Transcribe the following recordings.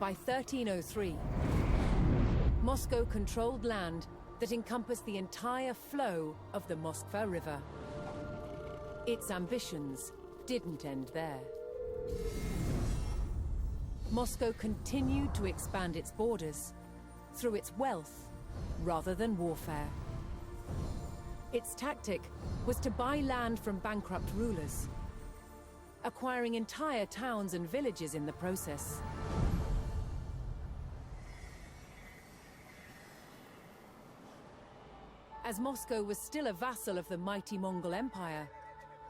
By 1303, Moscow controlled land that encompassed the entire flow of the Moskva River. Its ambitions didn't end there. Moscow continued to expand its borders through its wealth rather than warfare. Its tactic was to buy land from bankrupt rulers, acquiring entire towns and villages in the process. As Moscow was still a vassal of the mighty Mongol Empire,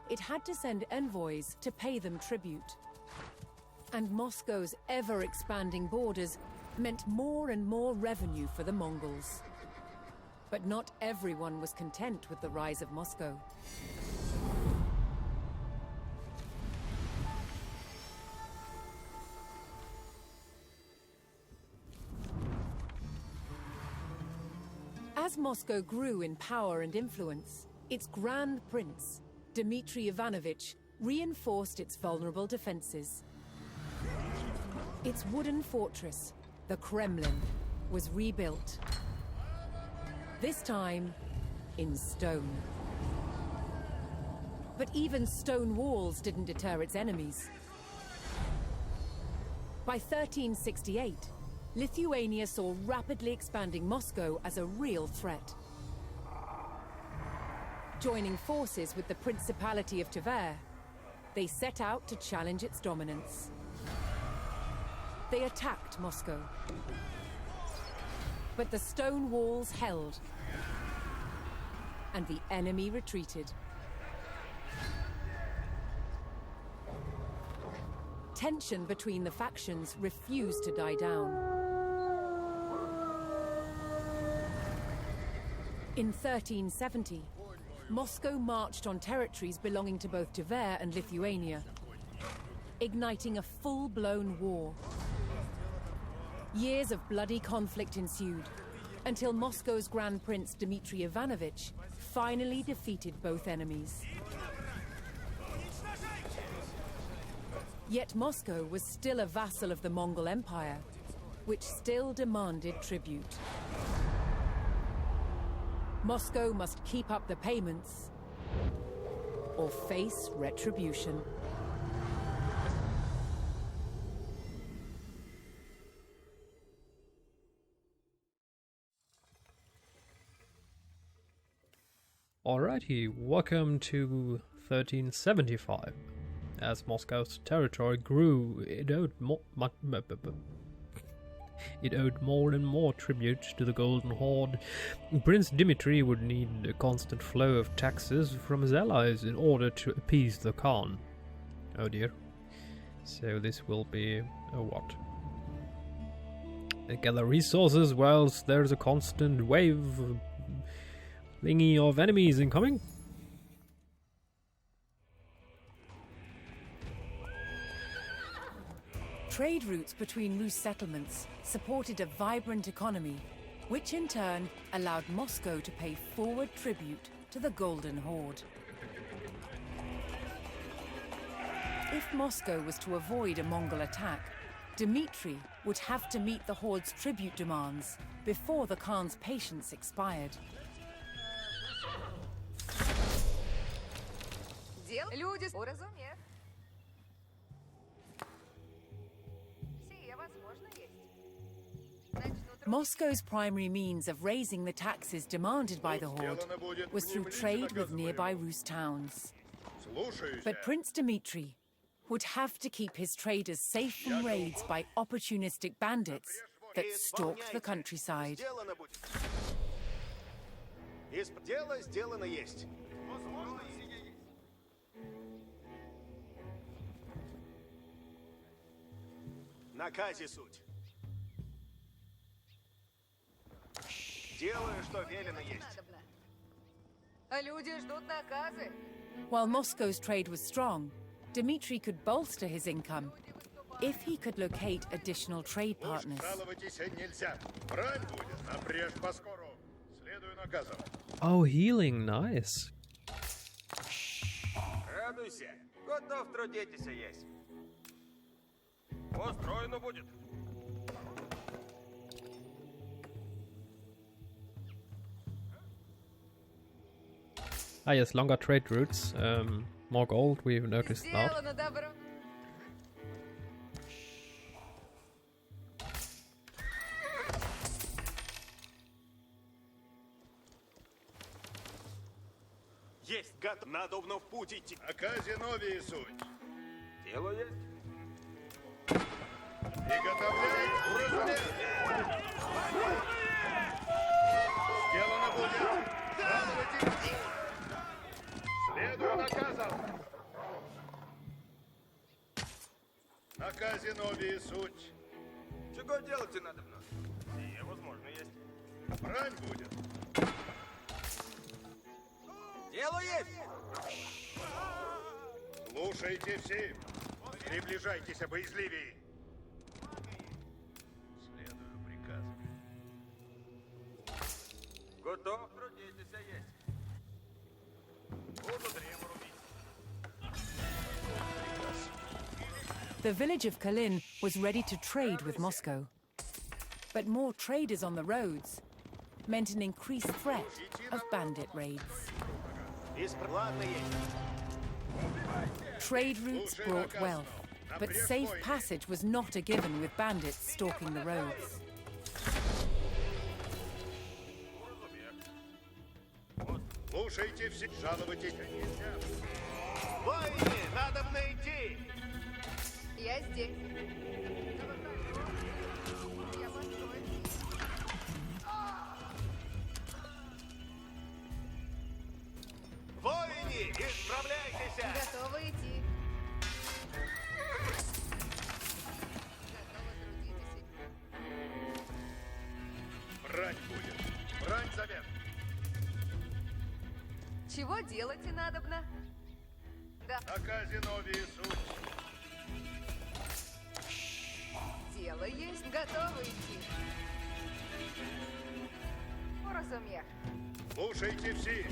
it had to send envoys to pay them tribute. And Moscow's ever-expanding borders meant more and more revenue for the Mongols. But not everyone was content with the rise of Moscow. As Moscow grew in power and influence, its Grand Prince, Dmitry Ivanovich, reinforced its vulnerable defenses. Its wooden fortress, the Kremlin, was rebuilt. This time, in stone. But even stone walls didn't deter its enemies. By 1368, Lithuania saw rapidly expanding Moscow as a real threat. Joining forces with the Principality of Tver, they set out to challenge its dominance. They attacked Moscow. But the stone walls held, and the enemy retreated. Tension between the factions refused to die down. In 1370, Moscow marched on territories belonging to both Tver and Lithuania, igniting a full-blown war. Years of bloody conflict ensued, until Moscow's Grand Prince Dmitry Ivanovich finally defeated both enemies. Yet Moscow was still a vassal of the Mongol Empire, which still demanded tribute. Moscow must keep up the payments or face retribution. Alrighty, welcome to 1375. As Moscow's territory grew, it owed more and more tribute to the Golden Horde. Prince Dmitry would need a constant flow of taxes from his allies in order to appease the Khan. Oh dear. So this will be a what? Gather resources whilst there's a constant wave thingy of enemies incoming. Trade routes between Rus settlements supported a vibrant economy, which in turn allowed Moscow to pay forward tribute to the Golden Horde. If Moscow was to avoid a Mongol attack, Dmitry would have to meet the Horde's tribute demands before the Khan's patience expired. Moscow's primary means of raising the taxes demanded by the Horde was through trade with nearby Rus towns. But Prince Dmitry would have to keep his traders safe from raids by opportunistic bandits that stalked the countryside. Наказе суть. Делаю, что велено есть. Люди ждут наказы. While Moscow's trade was strong, Dmitry could bolster his income if he could locate additional trade partners. Oh, healing, nice. Радуйся, готов трудитесь есть. Устроено будет. Ah yes, longer trade routes, more gold, we've noticed that. Сделано добро. Есть, готов. Надобно в путь идти. Казиновии суть. Дело есть. Приготовляй, уразумей. Сделано будет. Жалуйте. Следую наказам. На Казиновии суть. Чего делать надо мной? Сие, возможно, есть. Брань будет. Дело есть. Слушайте все. Приближайтесь, боязливее. Следую приказу. Готов. Трудитесь, есть. Буду древу рубить. The village of Kalin was ready to trade with Moscow. But more traders on the roads meant an increased threat of bandit raids. Ладно есть. Trade routes brought wealth, but safe passage was not a given with bandits stalking the roads. Слушайте все. Жалуйтесь. Нельзя. Войны, надо найти. Я здесь. Я построю. Войны, исправляйтесь. Готовы идти. Готовы трудитесь. Брань будет. Брань завет. Чего делать и надобно? Да, На Казиновии суть. дело есть. Готовы идти. Уразумех. Слушайте все.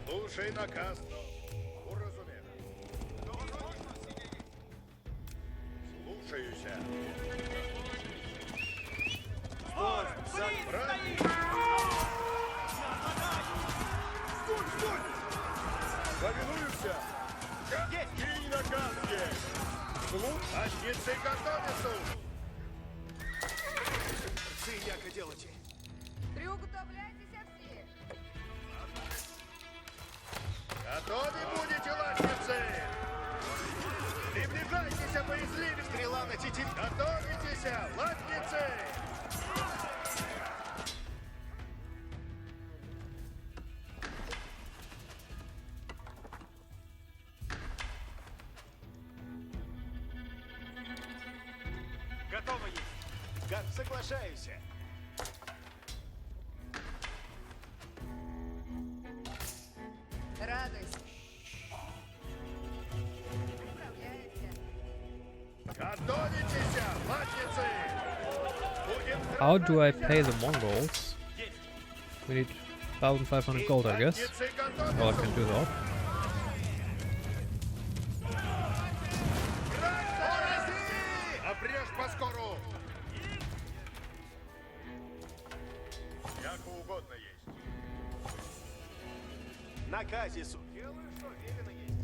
Слушай наказ. Уразумех. Слушаюся. Брань. Повинуемся. И наказ есть. Слушайте, готовятся. Ты яко делайте. Приуготовляйтесь все. Готовы будете, ластницы? Приближайтесь, боязливее. Стрела на тетиве. Готовитесь, ластницы. Готово есть. Соглашаюсь. Радуйся. Управляйся. Готовитесь, ластницы. Будем How do I pay the Mongols? We need 1,500 gold, I guess. ластницы Well, I can do that. Обрежь поскору. Яко угодно есть. На казису. Делаю, что велено есть.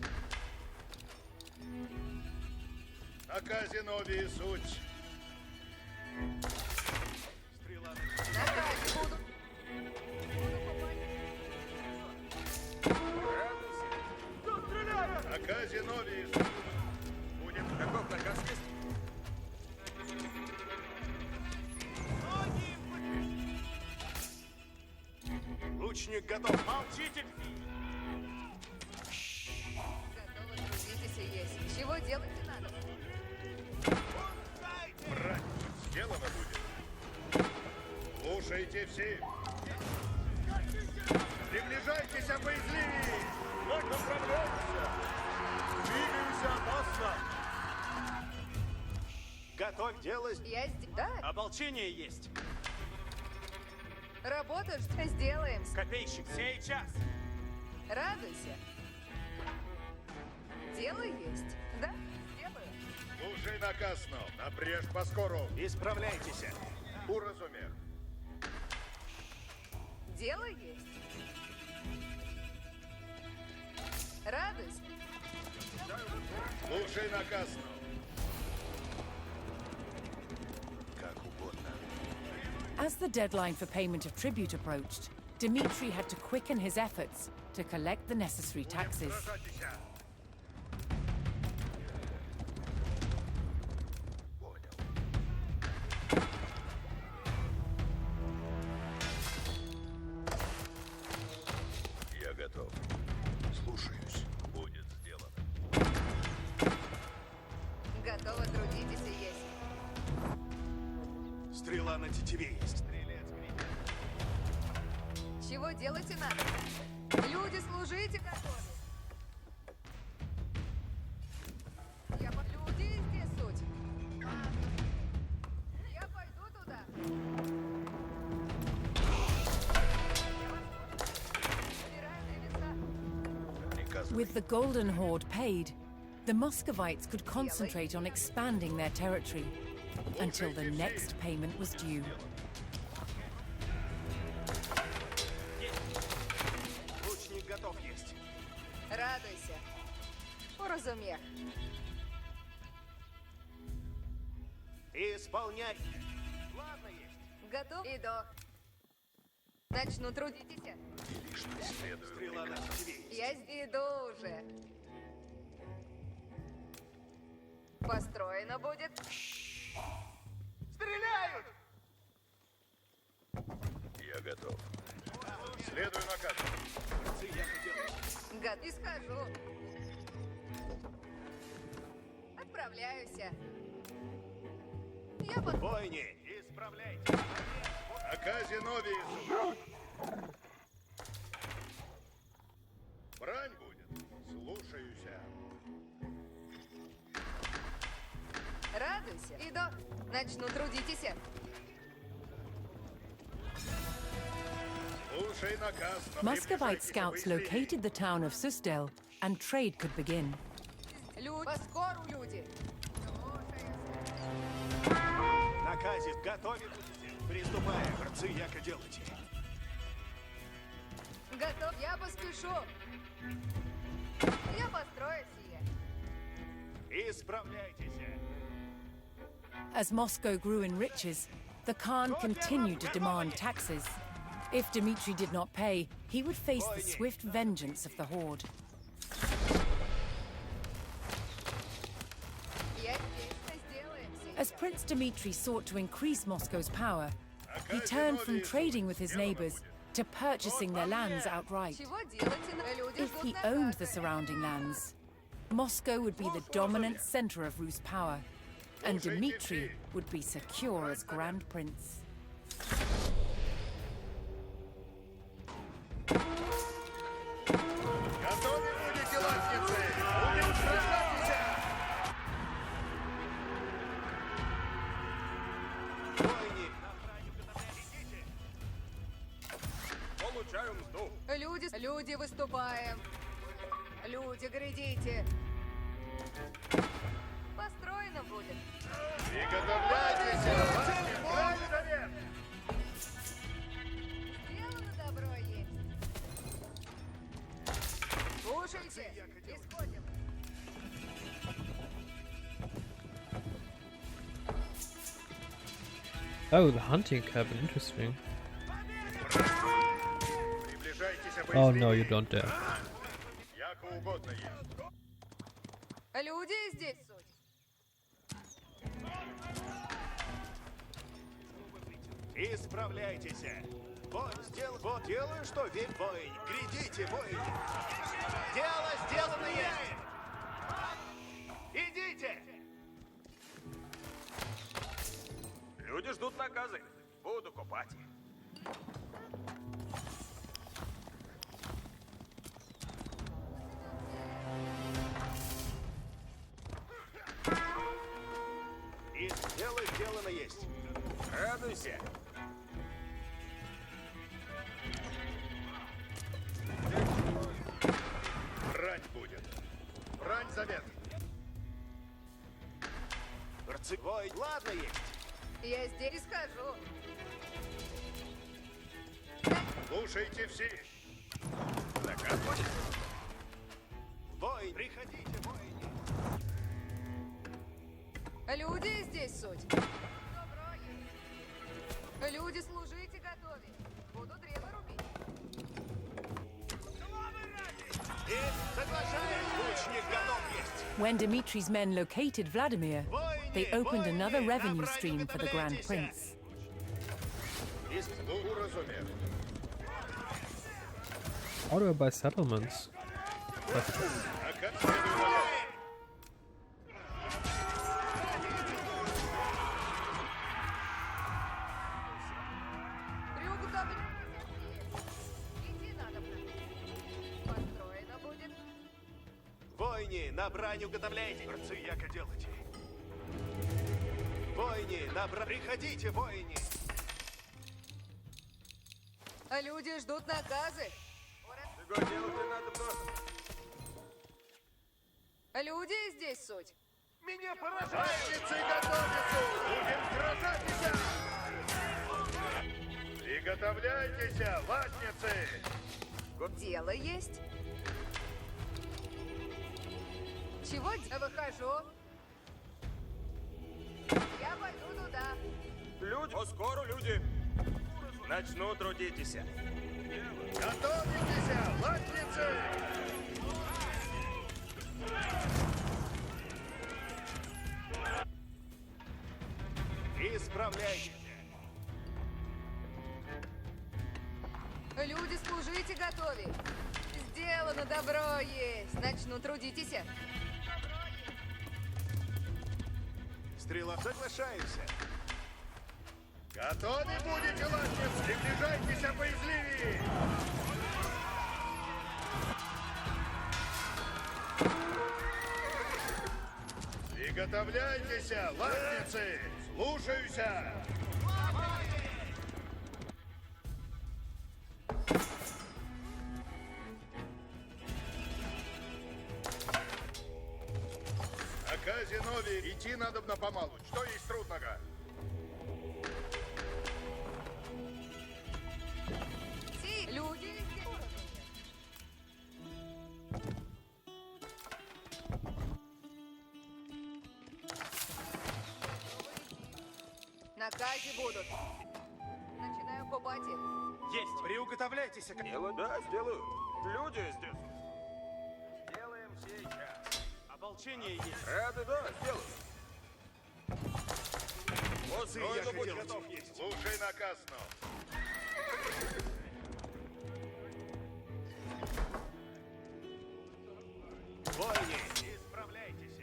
На Казиновии суть. Стрела на На казе буду. На Казиновии суть. Будем Каков наказ есть? Лучник готов. Молчите. Готовы трудитесь есть. Чего делать и надо? брать. Сделано будет. Слушайте все. Приближайтесь, боязливее. Как направляемся? Двигаемся опасно. Готовь дело. Я здесь. Да, Ополчение есть. работаешь, сделаем. Копейщик, сейчас. Радуйся. Дело есть. Да, сделаю. Слушай наказ снов, напрежь поскору. Исправляйтесь. Уразумех. Дело есть. Радуйся. Слушай наказ снов. Как угодно. As the deadline for payment of tribute approached, Dmitri had to quicken his efforts to collect the necessary taxes. Я готов. Слушаюсь. Будет сделано. Готово, трудитесь и есть. Стрела на тетиве есть. Чего делать и надо? Люди, служите готовы. Я под люди здесь суть. Я пойду туда. Собираем на веса. With the Golden Horde paid, the Muscovites could concentrate on expanding their territory until the next payment was due. Лучник готов есть. Радуйся. Уразумех. Исполняй. Ладно есть. Готов? Иду. Начну, трудитесь. Стрела на тетиве есть. Я иду уже. Построено будет. Стреляют! Я готов. Следуй наказу. Гад, и схожу. Отправляюсь. Я под... Бойни, исправляйте. Наказе новиесу. Брань будет. Слушаюся. Радуйся. Иду. Начну, трудитесь. Слушай наказ. Muscovite scouts located the town of Susdel, and trade could begin. Люди, поскору, люди. Наказе готове будете. Приступаем. Братцы, яко делайте. Готов. Я поспешу. Я построю сие. Исправляйтесь. As Moscow grew in riches, the Khan continued to demand taxes. If Dmitri did not pay, he would face the swift vengeance of the Horde. Я здесь. Сделаем сие. As Prince Dmitri sought to increase Moscow's power, he turned from trading with his neighbors to purchasing their lands outright. Чего делать и надо? Люди If ждут he наказа. owned the surrounding lands, Moscow would be the dominant center of Rus' power, and Dmitri would be secure as Grand Prince. Готовы будете, ластницы? Будем сражаться! Бойни. Получаю мзду. Люди, выступаем. Люди, глядите. Построено будет. Приготовляйтесь! Брань завет! Сделано добро есть. Слушайте, исходим. Oh, the hunting cabin, interesting. Приближайтесь, Oh no, you don't dare. Яко угодно есть. Люди здесь суть. Исправляйтесь. Вот сделал, вот делаю, что ведь бой. Глядите, бой. Дело сделано есть. Идите. Люди ждут наказы. Буду копать. И дело сделано есть. Радуйся. Брань будет. Брань завет. Войн, ладно есть. Я здесь схожу. Слушайте все. Заказ будет? Войн, приходите, войны. Люди здесь суть. Люди, служите, готовить. Буду древо рубить. И соглашаюсь, лучник готов есть. When Dmitri's men located Vladimir, they opened another revenue stream for the Grand Prince. Слугу разумею. How do I buy settlements? А как следует? Иди надо. Построено будет. Войны, на брань уготовляйте. Братцы, яко делайте. Войны, на брань. Приходите, войны. Люди ждут наказы. Чего делать надо много? Люди здесь суть. Меня поражает. Латницы готовятся! Будем сражаться! Приготовляйтесь, латницы! Дело есть. Чего выхожу? Я пойду туда. Люди, поскору люди. Начну трудитесь. Готовитесь, латницы! Исправляйте. Люди, служите, готовить. Сделано, добро есть. Начну трудитесь. Стрела, соглашаемся. Готовы будете, латницы? Приближайтесь, боязливее! Приготовляйтесь, латницы! Слушаюся! На Казинове идти надо на помалу. Что есть трудного? Люди здесь. Накази будут. Начинаю копать их. Есть. Приуготовляйтесь. Дело? Да, сделаю. Люди здесь. Сделаем сейчас. Ополчение есть. Рады, да, сделаю. Боссы, я Будь хотел. готов есть. Слушай наказ, но. Войны, исправляйтесь.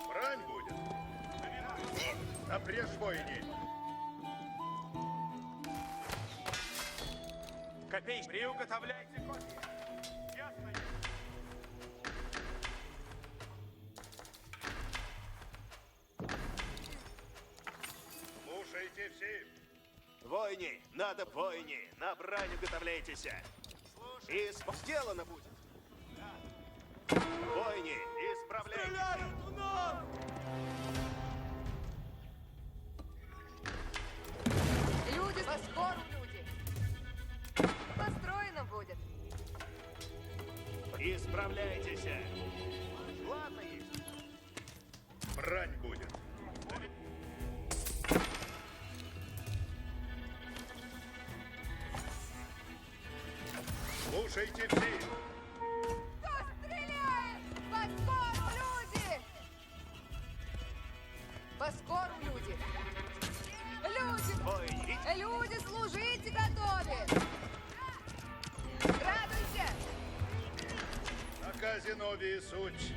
Брань будет. Напрежь войни. Копей, приуготовляйте копии. Ясно. Слушайте все. Войны, надо войны. На брань уготовляйтесь. И сделано будет. Войны, исправляйтесь. Люди, поскору, люди. Построено будет. Исправляйтесь. Ладно есть. Брань будет. Слушайте все. Кто стреляет? Поскору, люди! Поскору, люди! Люди! Войны. Люди, служите, готове! Радуйся! На Казинове суть.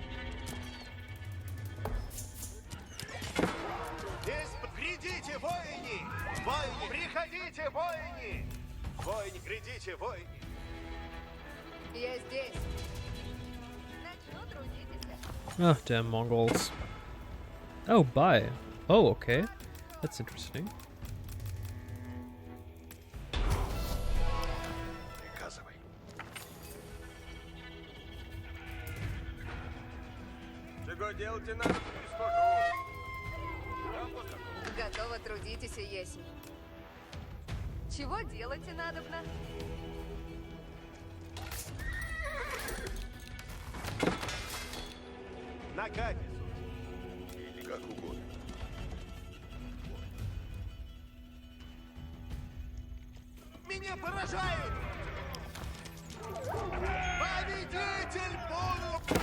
Грядите, войны! Войны, приходите, войны! Войны, грядите, войны! Я здесь. Начну трудитесь. Ah, damn Mongols. Oh, buy. Oh, okay. That's interesting. Приказывай. делать и надо, не схожу. Я просто... Готово трудитесь и есть. Чего делать и надобно? На каде. Как угодно. Меня поражает! Победитель буду!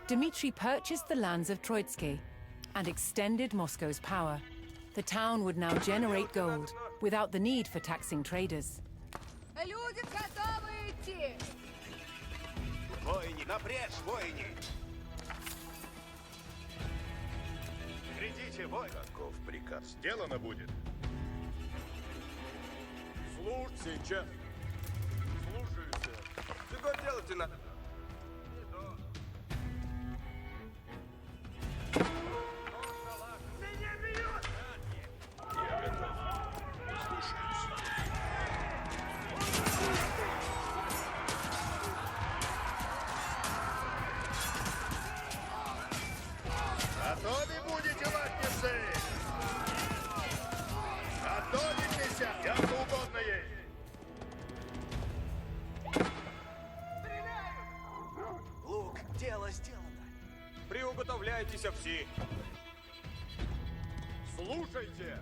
Dmitry purchased the lands of Troitsky and extended Moscow's power. The town would now generate gold without the need for taxing traders. Люди готовы идти! Воини, напрячь, воини! Грядите, воины! Каков приказ? Сделано будет. Слушай, сейчас. Слушаюся. Чего делать и надо? Я готов. Слушаюсь. Готовы будете, латницы? Готовитесь! Я угодно есть. Лук, дело сделано. Приуготовляйтесь все. Слушайте!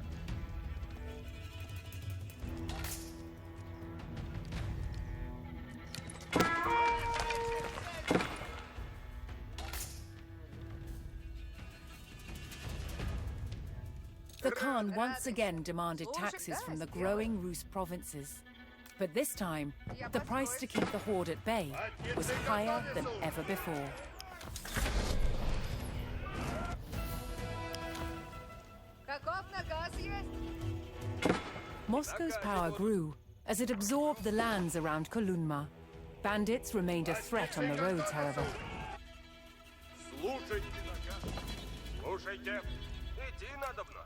The Khan once again demanded taxes from the growing Rus provinces. But this time, the price to keep the horde at bay was higher than ever before. Каков наказ есть? Moscow's power grew as it absorbed the lands around Kolunma. Bandits remained a threat on the roads, however. Слушайте, наказ. Слушайте. Идти надобно.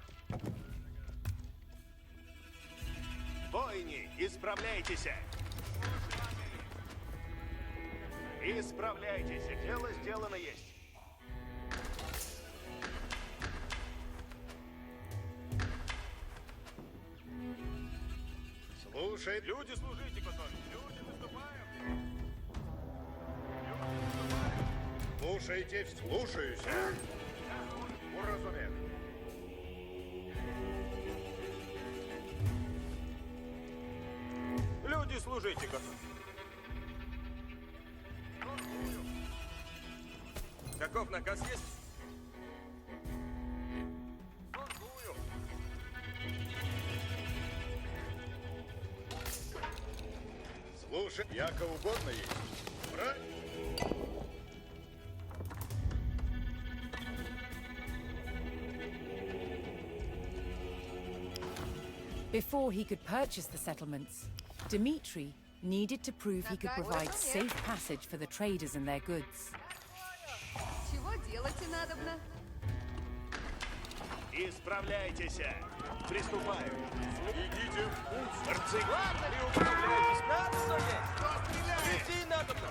Воини, исправляйтесь! Исправляйтесь, дело сделано есть. Слушай, Люди, служите, готовы. Люди, выступаем. слушайте, слушаюсь. Уразумев. Люди, служите, готовы. Каков наказ есть? Слушай, яко угодно есть. Брать? Before he could purchase the settlements, Dmitry needed to prove he could provide safe passage for the traders and their goods. Чего делать и надобно? Исправляйтесь! Приступаю! Идите в путь. Борцы! Ладно, приуготовляйтесь. Надо есть. Идти надобно.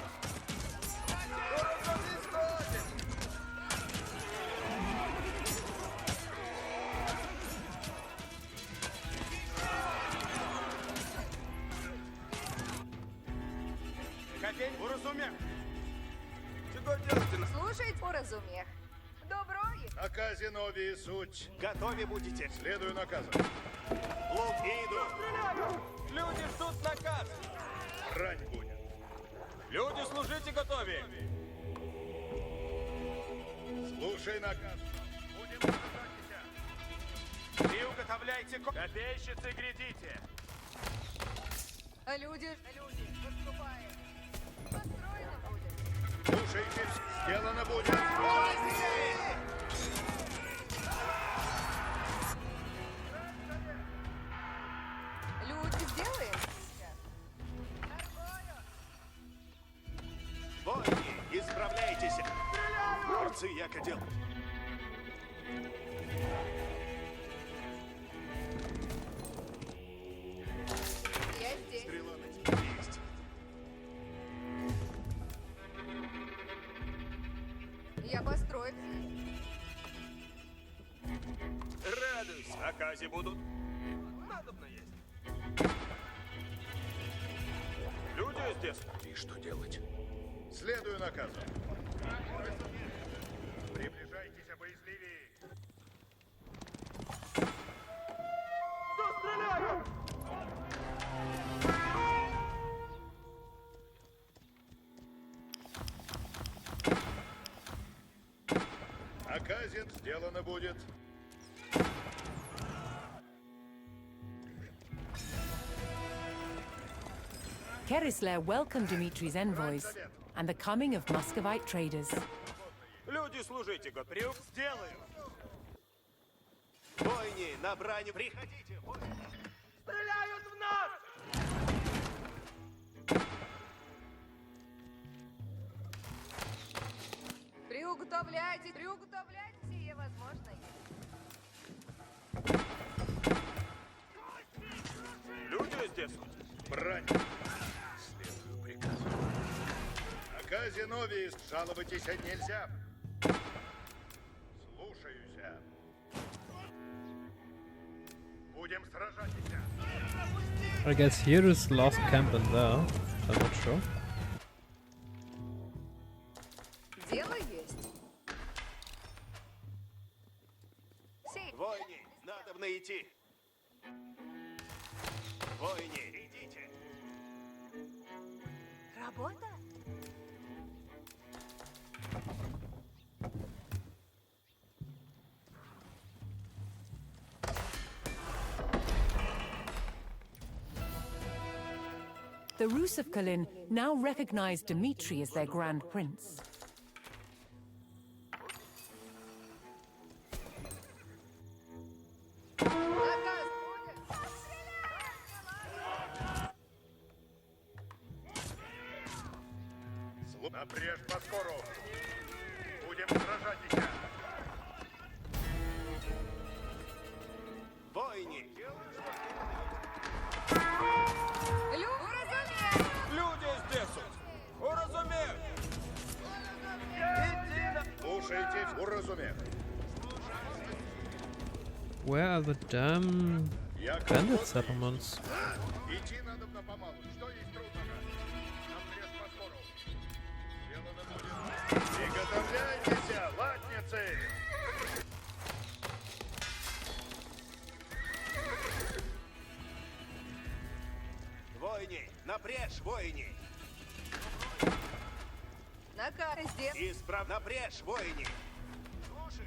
Скоро происходит. Хотень, уразумев. Чего делать и надо? Слушать уразумех. Добро есть. Наказе нові суть. Готовы будете? Следую наказам. Лук, иду! Стреляю! Люди ждут наказ. Брань будет. Люди, служите, готовы. Слушай наказ. Будем сражаться. Приуготовляйте копейщицы, грядите! А люди, выступаем. Построено будет. Слушайте, сделано будет. Люди, сделаем? Воини, исправляйтесь! Борцы, яко дел. Я здесь. Стрела на тебе есть. Я построена. Заказы будут. Надобно есть. Люди здесь. И что делать? Следую наказу. Приближайтесь, боязливее. Наказен, сделано будет. Kerisler welcomed Dimitri's envoys and the coming of Muscovite traders. Люди, служите, Готпрюк. Сделаю. Бойни на браню. Приходите, бойни. Стреляют в нас! Приуготовляйте сие возможное. Люди здесь. Брань. Следую приказу. Наказе новис. Жаловайтесь нельзя. Слушаюся. Будем сражаться. I guess here is last camp and there. I'm not sure. Дело есть. Бойни, надобно идти. Бойни, идите. Работа? The Rus of Kalin now recognize Dmitri as their Grand Prince. Наказ будет. Напрежь поскору. Будем сражаться. Бойни. Уразумею. Люди здесь. Уразумею. Слушайте, уразумев. Where are the damn Я bandit settlements? Идти надо помалу. Что есть трудного? Напрежь поскору. Сделано будет. Приготовляйтесь, латницы. Бойни, напрежь, бойни. Наказ сделан. Напрежь, бойни.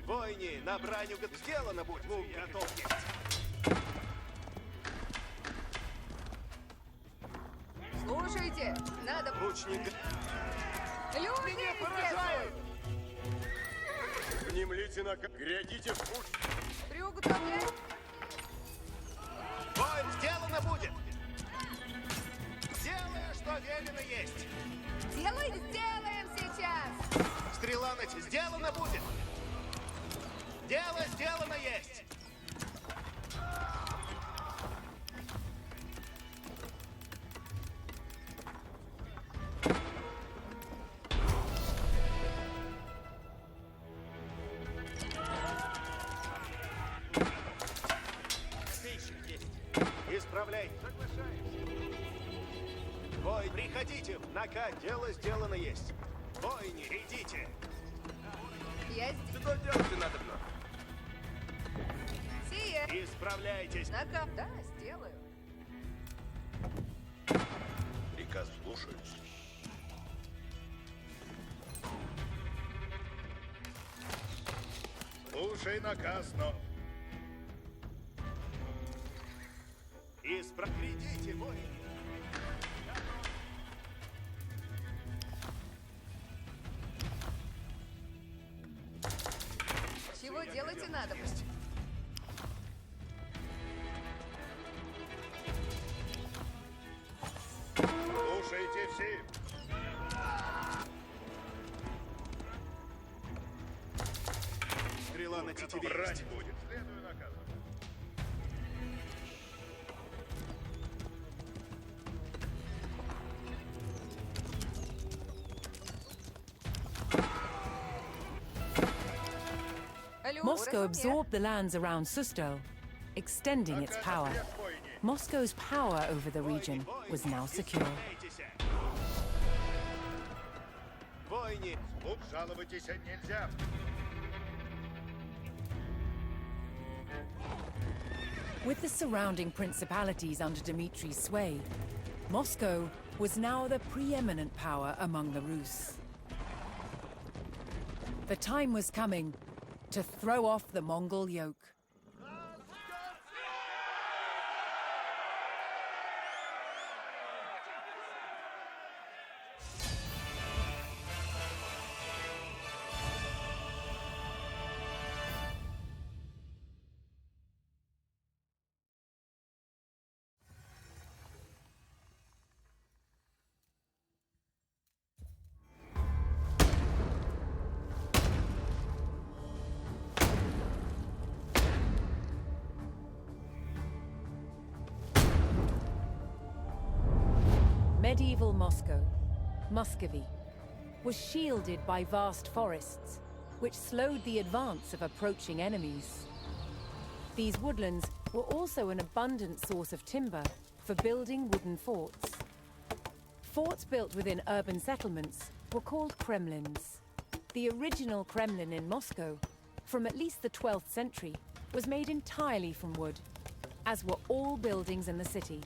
Бойни, на браню сделано будет. Лук готов есть. Слушайте, надо... Лучник. Люди здесь. Внемлите на... Глядите в путь. Приуготовляйте. Бой, сделано будет. Сделаю, что велено есть. Сделаем сейчас. Стрела на сделано будет. Дело сделано есть. Пища есть. Исправляй. Бой, приходите. Наказ. Дело сделано есть. Бойни, идите. Я здесь. Что делать надобно? Сие. Исправляйтесь. Наказ. Да, сделаю. Приказ слушаюсь. Слушай наказ, но... Придите, бойни. Чего делать и надо? Слушайте все. Стрела на тетиве Брать есть. будет. Следую наказу. Moscow absorbed the lands around Susto. extending its power. Moscow's power over the region was now secure. Войне. Слуг жаловайтесь нельзя. With the surrounding principalities under Dmitri's sway, Moscow was now the preeminent power among the Rus. The time was coming to throw off the Mongol yoke. Medieval Moscow, Muscovy, was shielded by vast forests, which slowed the advance of approaching enemies. These woodlands were also an abundant source of timber for building wooden forts. Forts built within urban settlements were called Kremlins. The original Kremlin in Moscow, from at least the 12th century, was made entirely from wood, as were all buildings in the city.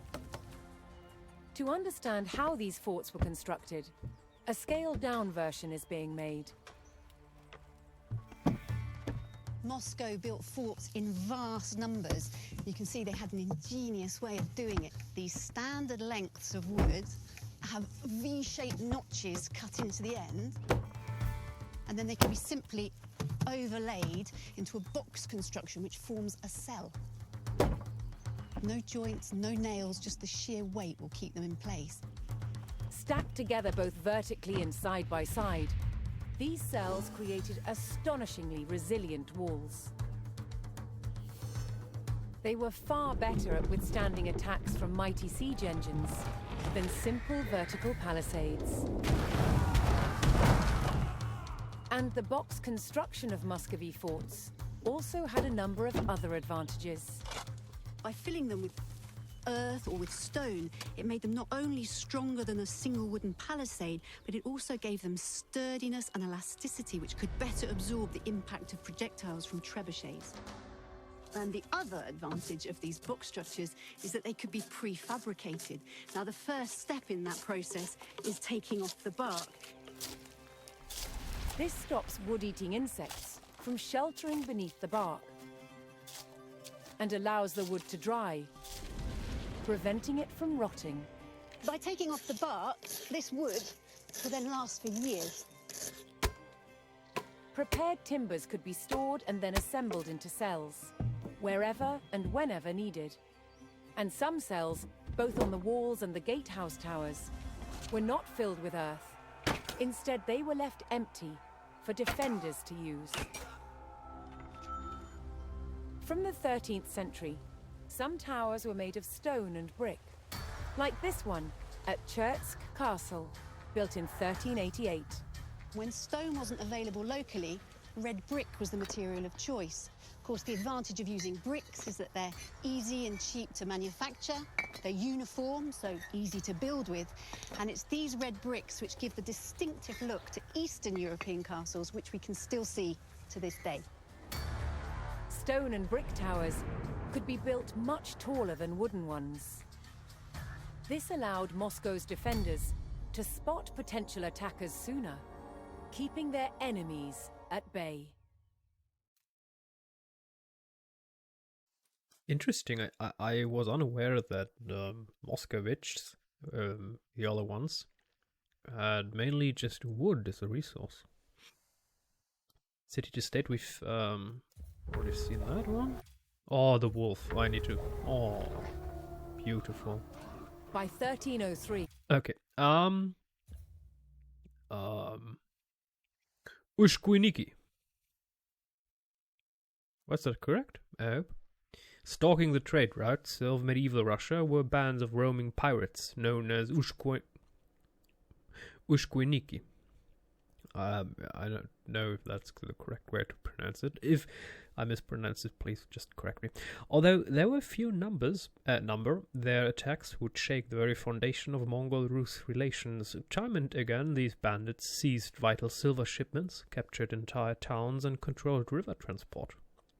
To understand how these forts were constructed, a scaled-down version is being made. Moscow built forts in vast numbers. You can see they had an ingenious way of doing it. These standard lengths of wood have V-shaped notches cut into the end, and then they can be simply overlaid into a box construction which forms a cell. No joints, no nails, just the sheer weight will keep them in place. Stacked together both vertically and side by side, these cells created astonishingly resilient walls. They were far better at withstanding attacks from mighty siege engines than simple vertical palisades. And the box construction of Muscovy forts also had a number of other advantages. By filling them with earth or with stone, it made them not only stronger than a single wooden palisade, but it also gave them sturdiness and elasticity, which could better absorb the impact of projectiles from trebuchets. And the other advantage of these box structures is that they could be prefabricated. Now, the first step in that process is taking off the bark. This stops wood-eating insects from sheltering beneath the bark and allows the wood to dry, preventing it from rotting. By taking off the bark, this wood will then last for years. Prepared timbers could be stored and then assembled into cells, wherever and whenever needed. And some cells, both on the walls and the gatehouse towers, were not filled with earth. Instead, they were left empty for defenders to use. From the 13th century, some towers were made of stone and brick, like this one at Chertsk Castle, built in 1388. When stone wasn't available locally, red brick was the material of choice. Of course, the advantage of using bricks is that they're easy and cheap to manufacture, they're uniform, so easy to build with, and it's these red bricks which give the distinctive look to Eastern European castles, which we can still see to this day. Stone and brick towers could be built much taller than wooden ones. This allowed Moscow's defenders to spot potential attackers sooner, keeping their enemies at bay. Interesting. I was unaware that Moscovites, the other ones, had mainly just wood as a resource. City to state, we've already seen that one. Oh, the wolf. I need to. Oh, beautiful. By 1303. Okay. Ushkuiniki. Was that correct? I hope. Stalking the trade routes of medieval Russia were bands of roaming pirates known as Ushkuiniki. I don't know if that's the correct way to pronounce it. If I mispronounced it, please just correct me. Although there were few their attacks would shake the very foundation of Mongol-Rus relations. Time and again, these bandits seized vital silver shipments, captured entire towns, and controlled river transport.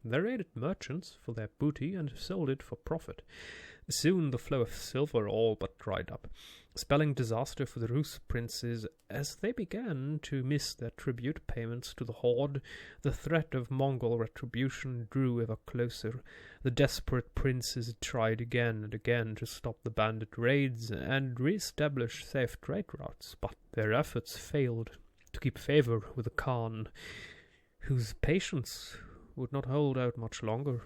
They raided merchants for their booty and sold it for profit. Soon the flow of silver all but dried up, spelling disaster for the Rus princes as they began to miss their tribute payments to the Horde. The threat of Mongol retribution drew ever closer. The desperate princes tried again and again to stop the bandit raids and re-establish safe trade routes, but their efforts failed to keep favor with the Khan, whose patience would not hold out much longer.